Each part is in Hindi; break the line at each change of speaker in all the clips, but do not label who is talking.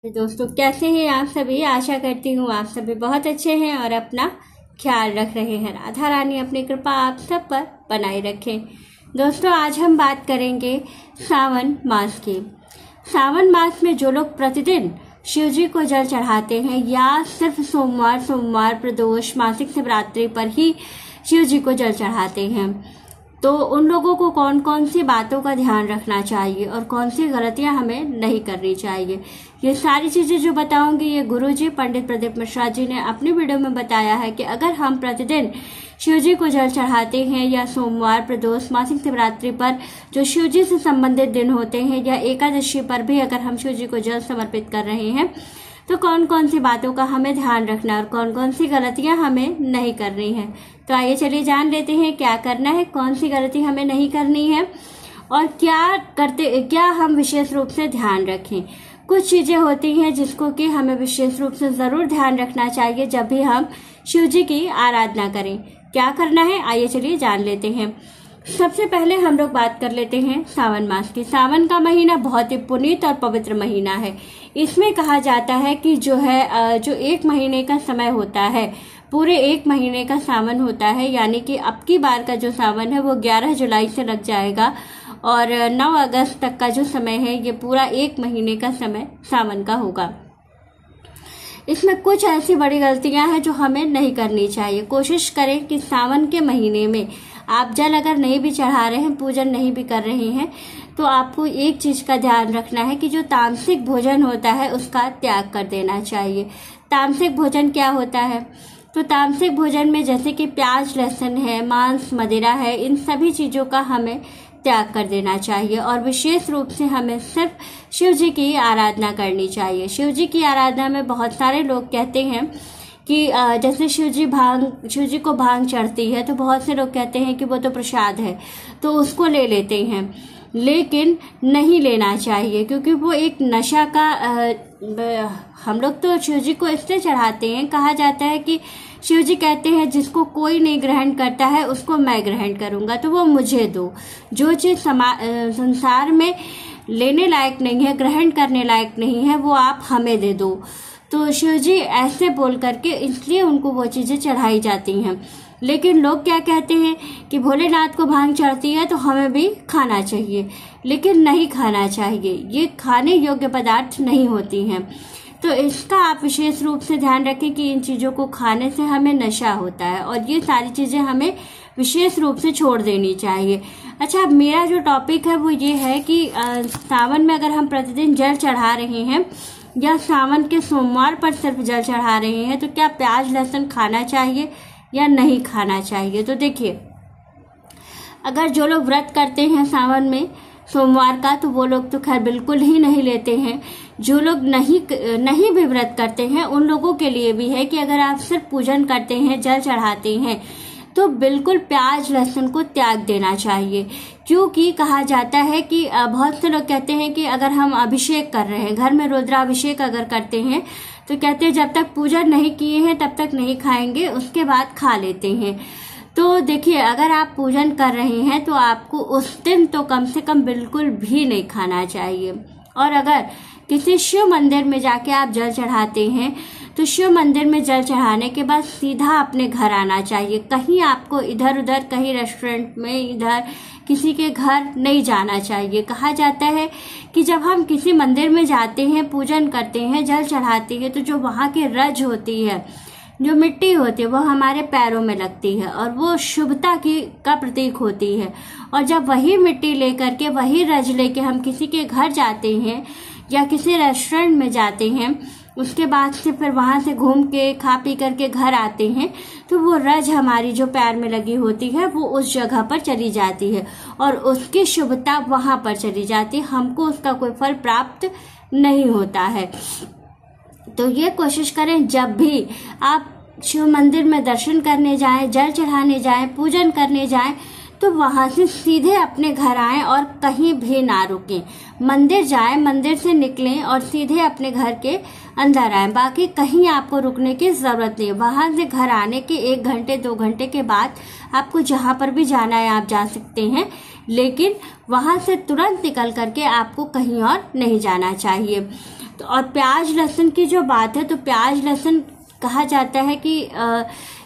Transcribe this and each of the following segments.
दोस्तों, कैसे हैं आप सभी। आशा करती हूँ आप सभी बहुत अच्छे हैं और अपना ख्याल रख रहे हैं। राधा रानी अपनी कृपा आप सब पर बनाए रखें। दोस्तों, आज हम बात करेंगे सावन मास की। सावन मास में जो लोग प्रतिदिन शिव जी को जल चढ़ाते हैं या सिर्फ सोमवार प्रदोष मासिक शिवरात्रि पर ही शिव जी को जल चढ़ाते हैं, तो उन लोगों को कौन कौन सी बातों का ध्यान रखना चाहिए और कौन सी गलतियां हमें नहीं करनी चाहिए, ये सारी चीजें जो बताऊंगी ये गुरुजी पंडित प्रदीप मिश्रा जी ने अपनी वीडियो में बताया है कि अगर हम प्रतिदिन शिव जी को जल चढ़ाते हैं या सोमवार प्रदोष मासिक शिवरात्रि पर जो शिव जी से संबंधित दिन होते हैं या एकादशी पर भी अगर हम शिव जी को जल समर्पित कर रहे हैं, तो कौन कौन सी बातों का हमें ध्यान रखना और कौन कौन सी गलतियां हमें नहीं करनी है। तो आइए चलिए जान लेते हैं क्या करना है, कौन सी गलती हमें नहीं करनी है और क्या हम विशेष रूप से ध्यान रखें। कुछ चीजें होती हैं जिसको कि हमें विशेष रूप से जरूर ध्यान रखना चाहिए जब भी हम शिव जी की आराधना करें। क्या करना है आइए चलिए जान लेते हैं। सबसे पहले हम लोग बात कर लेते हैं सावन मास की। सावन का महीना बहुत ही पुनीत और पवित्र महीना है। इसमें कहा जाता है कि जो एक महीने का समय होता है, पूरे एक महीने का सावन होता है, यानी कि अब की बार का जो सावन है वो 11 जुलाई से लग जाएगा और 9 अगस्त तक का जो समय है ये पूरा एक महीने का समय सावन का होगा। इसमें कुछ ऐसी बड़ी गलतियां हैं जो हमें नहीं करनी चाहिए। कोशिश करें कि सावन के महीने में आप जल अगर नहीं भी चढ़ा रहे हैं, पूजन नहीं भी कर रहे हैं, तो आपको एक चीज का ध्यान रखना है कि जो तामसिक भोजन होता है उसका त्याग कर देना चाहिए। तामसिक भोजन क्या होता है? तो तामसिक भोजन में जैसे कि प्याज लहसुन है, मांस मदिरा है, इन सभी चीजों का हमें त्याग कर देना चाहिए और विशेष रूप से हमें सिर्फ शिव जी की आराधना करनी चाहिए। शिव जी की आराधना में बहुत सारे लोग कहते हैं कि जैसे शिव जी को भांग चढ़ती है तो बहुत से लोग कहते हैं कि वो तो प्रसाद है तो उसको ले लेते हैं, लेकिन नहीं लेना चाहिए क्योंकि वो एक नशा का हम लोग तो शिव जी को इससे चढ़ाते हैं। कहा जाता है कि शिव जी कहते हैं जिसको कोई नहीं ग्रहण करता है उसको मैं ग्रहण करूंगा, तो वो मुझे दो। जो चीज संसार में लेने लायक नहीं है, ग्रहण करने लायक नहीं है, वो आप हमें दे दो। तो शिव जी ऐसे बोल करके इसलिए उनको वो चीजें चढ़ाई जाती हैं। लेकिन लोग क्या कहते हैं कि भोलेनाथ को भांग चढ़ती है तो हमें भी खाना चाहिए, लेकिन नहीं खाना चाहिए। ये खाने योग्य पदार्थ नहीं होती हैं। तो इसका आप विशेष रूप से ध्यान रखें कि इन चीजों को खाने से हमें नशा होता है और ये सारी चीजें हमें विशेष रूप से छोड़ देनी चाहिए। अच्छा, अब मेरा जो टॉपिक है वो ये है कि सावन में अगर हम प्रतिदिन जल चढ़ा रहे हैं या सावन के सोमवार पर सिर्फ जल चढ़ा रहे हैं तो क्या प्याज लहसुन खाना चाहिए या नहीं खाना चाहिए। तो देखिए, अगर जो लोग व्रत करते हैं सावन में सोमवार का तो वो लोग तो खैर बिल्कुल ही नहीं लेते हैं। जो लोग नहीं भी व्रत करते हैं उन लोगों के लिए भी है कि अगर आप सिर्फ पूजन करते हैं, जल चढ़ाते हैं, तो बिल्कुल प्याज लहसुन को त्याग देना चाहिए। क्योंकि कहा जाता है कि बहुत से लोग कहते हैं कि अगर हम अभिषेक कर रहे हैं, घर में रुद्राभिषेक अगर करते हैं, तो कहते हैं जब तक पूजन नहीं किए हैं तब तक नहीं खाएंगे, उसके बाद खा लेते हैं। तो देखिए, अगर आप पूजन कर रहे हैं तो आपको उस दिन तो कम से कम बिल्कुल भी नहीं खाना चाहिए। और अगर किसी शिव मंदिर में जाके आप जल चढ़ाते हैं तो शिव मंदिर में जल चढ़ाने के बाद सीधा अपने घर आना चाहिए। कहीं आपको इधर उधर, कहीं रेस्टोरेंट में, इधर किसी के घर नहीं जाना चाहिए। कहा जाता है कि जब हम किसी मंदिर में जाते हैं, पूजन करते हैं, जल चढ़ाते हैं, तो जो वहां की रज होती है, जो मिट्टी होती है, वो हमारे पैरों में लगती है और वो शुभता का प्रतीक होती है। और जब वही मिट्टी लेकर के, वही रज लेके हम किसी के घर जाते हैं या किसी रेस्टोरेंट में जाते हैं, उसके बाद से फिर वहां से घूम के खा पी करके घर आते हैं, तो वो रज हमारी जो पैर में लगी होती है वो उस जगह पर चली जाती है और उसकी शुभता वहां पर चली जाती है। हमको उसका कोई फल प्राप्त नहीं होता है। तो ये कोशिश करें जब भी आप शिव मंदिर में दर्शन करने जाएं, जल चढ़ाने जाएं, पूजन करने जाएं, तो वहां से सीधे अपने घर आएं और कहीं भी ना रुकें। मंदिर जाएं, मंदिर से निकलें और सीधे अपने घर के अंदर आएं। बाकी कहीं आपको रुकने की जरूरत नहीं। वहां से घर आने के 1 घंटे 2 घंटे के बाद आपको जहां पर भी जाना है आप जा सकते हैं, लेकिन वहां से तुरंत निकल करके आपको कहीं और नहीं जाना चाहिए। और प्याज लहसुन की जो बात है, तो प्याज लहसुन कहा जाता है कि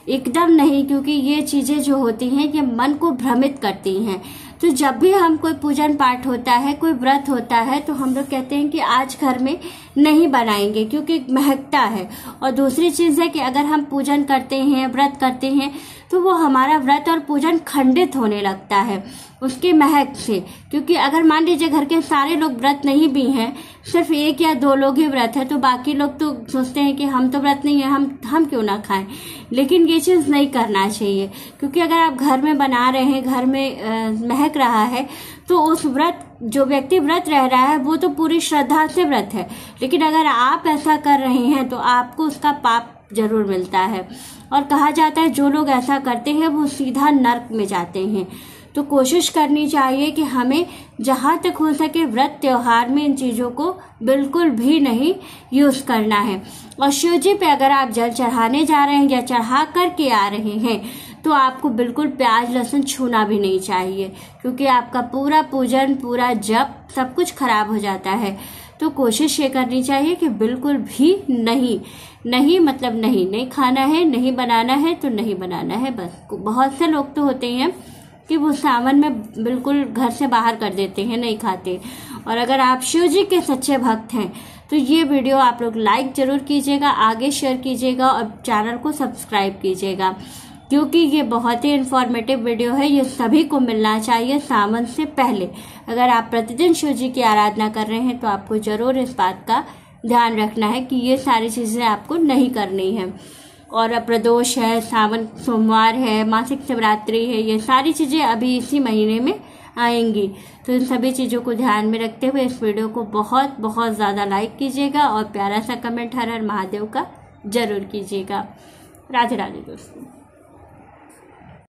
एकदम नहीं, क्योंकि ये चीजें जो होती हैं ये मन को भ्रमित करती हैं। तो जब भी हम कोई पूजन पाठ होता है, कोई व्रत होता है, तो हम लोग कहते हैं कि आज घर में नहीं बनाएंगे क्योंकि महकता है। और दूसरी चीज है कि अगर हम पूजन करते हैं, व्रत करते हैं, तो वो हमारा व्रत और पूजन खंडित होने लगता है उसके महक से। क्योंकि अगर मान लीजिए घर के सारे लोग व्रत नहीं भी हैं, सिर्फ 1 या 2 लोग ही व्रत है, तो बाकी लोग तो सोचते हैं कि हम तो व्रत नहीं है, हम क्यों ना खाएं। लेकिन ये चीज नहीं करना चाहिए, क्योंकि अगर आप घर में बना रहे हैं, घर में महक रहा है, तो उस व्रत, जो व्यक्ति व्रत रह रहा है वो तो पूरी श्रद्धा से व्रत है। लेकिन अगर आप ऐसा कर रहे हैं तो आपको उसका पाप जरूर मिलता है। और कहा जाता है जो लोग ऐसा करते हैं वो सीधा नर्क में जाते हैं। तो कोशिश करनी चाहिए कि हमें जहां तक हो सके व्रत त्योहार में इन चीजों को बिल्कुल भी नहीं यूज करना है। और शिव जी पे अगर आप जल चढ़ाने जा रहे हैं या चढ़ा करके आ रहे हैं, तो आपको बिल्कुल प्याज लहसुन छूना भी नहीं चाहिए, क्योंकि आपका पूरा पूजन, पूरा जप, सब कुछ खराब हो जाता है। तो कोशिश ये करनी चाहिए कि बिल्कुल भी नहीं मतलब नहीं खाना है, नहीं बनाना है तो नहीं बनाना है बस। बहुत से लोग तो होते हैं कि वो सावन में बिल्कुल घर से बाहर कर देते हैं, नहीं खाते। और अगर आप शिव जी के सच्चे भक्त हैं तो ये वीडियो आप लोग लाइक जरूर कीजिएगा, आगे शेयर कीजिएगा और चैनल को सब्सक्राइब कीजिएगा, क्योंकि ये बहुत ही इंफॉर्मेटिव वीडियो है। ये सभी को मिलना चाहिए सावन से पहले। अगर आप प्रतिदिन शिव जी की आराधना कर रहे हैं तो आपको जरूर इस बात का ध्यान रखना है कि ये सारी चीजें आपको नहीं करनी है। और प्रदोष है, सावन सोमवार है, मासिक शिवरात्रि है, ये सारी चीजें अभी इसी महीने में आएंगी। तो इन सभी चीजों को ध्यान में रखते हुए इस वीडियो को बहुत बहुत ज्यादा लाइक कीजिएगा और प्यारा सा कमेंट हर हर महादेव का जरूर कीजिएगा। राधे राधे दोस्तों।